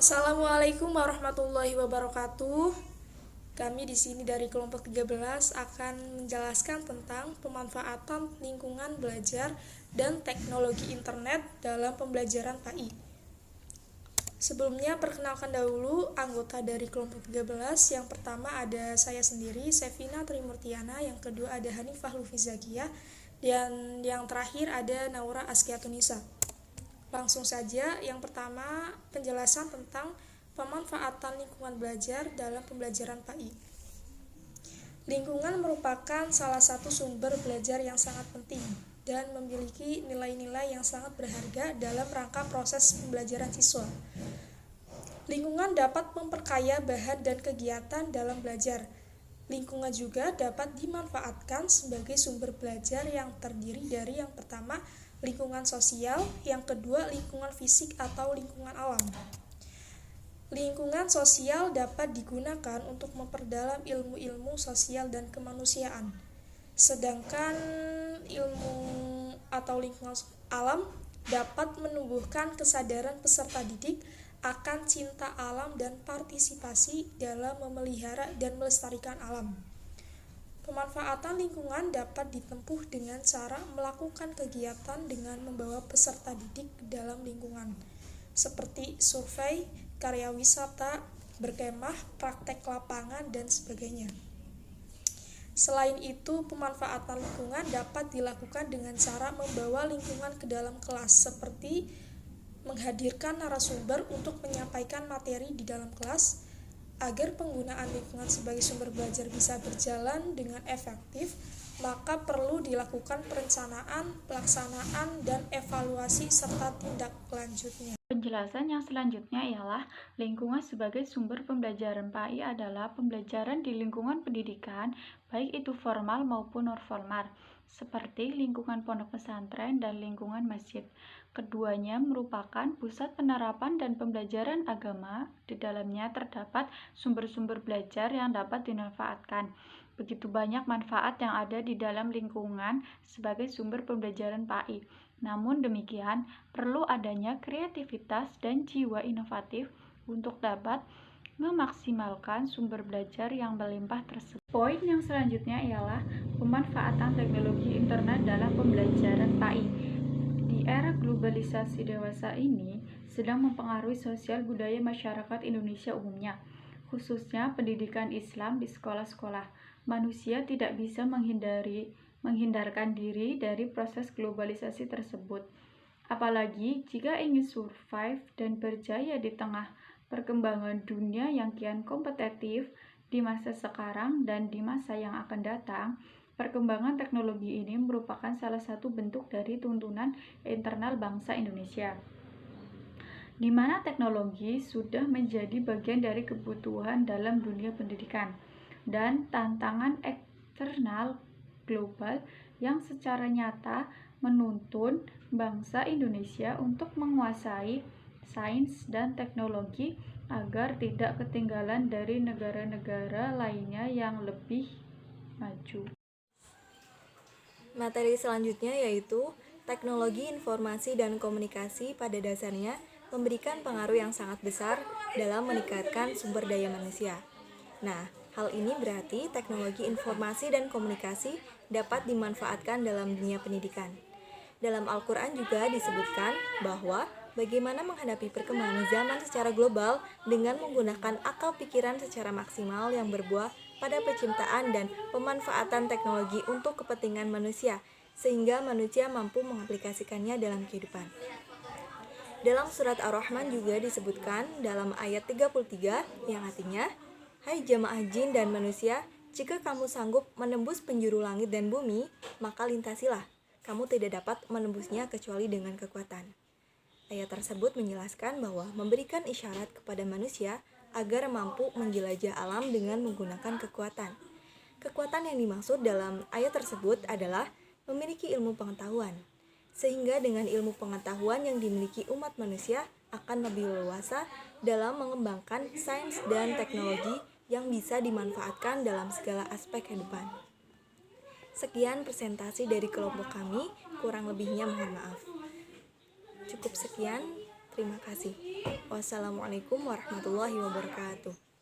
Assalamualaikum warahmatullahi wabarakatuh. Kami di sini dari kelompok 13 akan menjelaskan tentang pemanfaatan lingkungan belajar dan teknologi internet dalam pembelajaran PAI. Sebelumnya perkenalkan dahulu anggota dari kelompok 13. Yang pertama ada saya sendiri, Sevina Trimurtiana. Yang kedua ada Hanifah Lufizakiyah. Dan yang terakhir ada Naura Askiatunisa. Langsung saja, yang pertama penjelasan tentang pemanfaatan lingkungan belajar dalam pembelajaran PAI. Lingkungan merupakan salah satu sumber belajar yang sangat penting dan memiliki nilai-nilai yang sangat berharga dalam rangka proses pembelajaran siswa. Lingkungan dapat memperkaya bahan dan kegiatan dalam belajar. Lingkungan juga dapat dimanfaatkan sebagai sumber belajar yang terdiri dari yang pertama, lingkungan sosial, yang kedua lingkungan fisik atau lingkungan alam. Lingkungan sosial dapat digunakan untuk memperdalam ilmu-ilmu sosial dan kemanusiaan. Sedangkan ilmu atau lingkungan alam dapat menumbuhkan kesadaran peserta didik akan cinta alam dan partisipasi dalam memelihara dan melestarikan alam. Pemanfaatan lingkungan dapat ditempuh dengan cara melakukan kegiatan dengan membawa peserta didik ke dalam lingkungan, seperti survei, karya wisata, berkemah, praktek lapangan, dan sebagainya. Selain itu, pemanfaatan lingkungan dapat dilakukan dengan cara membawa lingkungan ke dalam kelas, seperti menghadirkan narasumber untuk menyampaikan materi di dalam kelas. Agar penggunaan lingkungan sebagai sumber belajar bisa berjalan dengan efektif, maka perlu dilakukan perencanaan, pelaksanaan, dan evaluasi serta tindak lanjutnya. Penjelasan yang selanjutnya ialah lingkungan sebagai sumber pembelajaran PAI adalah pembelajaran di lingkungan pendidikan, baik itu formal maupun non-formal, seperti lingkungan pondok pesantren dan lingkungan masjid. Keduanya merupakan pusat penerapan dan pembelajaran agama. Di dalamnya terdapat sumber-sumber belajar yang dapat dimanfaatkan. Begitu banyak manfaat yang ada di dalam lingkungan sebagai sumber pembelajaran PAI. Namun demikian, perlu adanya kreativitas dan jiwa inovatif untuk dapat memaksimalkan sumber belajar yang berlimpah tersebut. Poin yang selanjutnya ialah pemanfaatan teknologi internet dalam pembelajaran PAI. Di era globalisasi dewasa ini sedang mempengaruhi sosial budaya masyarakat Indonesia umumnya, khususnya pendidikan Islam di sekolah-sekolah. Manusia tidak bisa menghindarkan diri dari proses globalisasi tersebut. Apalagi jika ingin survive dan berjaya di tengah perkembangan dunia yang kian kompetitif di masa sekarang dan di masa yang akan datang, perkembangan teknologi ini merupakan salah satu bentuk dari tuntunan internal bangsa Indonesia, di mana teknologi sudah menjadi bagian dari kebutuhan dalam dunia pendidikan dan tantangan eksternal global yang secara nyata menuntun bangsa Indonesia untuk menguasai sains dan teknologi agar tidak ketinggalan dari negara-negara lainnya yang lebih maju. Materi selanjutnya yaitu teknologi informasi dan komunikasi pada dasarnya memberikan pengaruh yang sangat besar dalam meningkatkan sumber daya manusia. Nah, hal ini berarti teknologi informasi dan komunikasi dapat dimanfaatkan dalam dunia pendidikan. Dalam Al-Quran juga disebutkan bahwa bagaimana menghadapi perkembangan zaman secara global dengan menggunakan akal pikiran secara maksimal yang berbuah pada penciptaan dan pemanfaatan teknologi untuk kepentingan manusia, sehingga manusia mampu mengaplikasikannya dalam kehidupan. Dalam surat Ar-Rahman juga disebutkan dalam ayat 33 yang artinya, "Hai jamaah jin dan manusia, jika kamu sanggup menembus penjuru langit dan bumi, maka lintasilah. Kamu tidak dapat menembusnya kecuali dengan kekuatan." Ayat tersebut menjelaskan bahwa memberikan isyarat kepada manusia agar mampu menjelajah alam dengan menggunakan kekuatan. Kekuatan yang dimaksud dalam ayat tersebut adalah memiliki ilmu pengetahuan, sehingga dengan ilmu pengetahuan yang dimiliki umat manusia akan lebih leluasa dalam mengembangkan sains dan teknologi yang bisa dimanfaatkan dalam segala aspek kehidupan. Sekian presentasi dari kelompok kami, kurang lebihnya mohon maaf. Cukup sekian, terima kasih. Wassalamualaikum warahmatullahi wabarakatuh.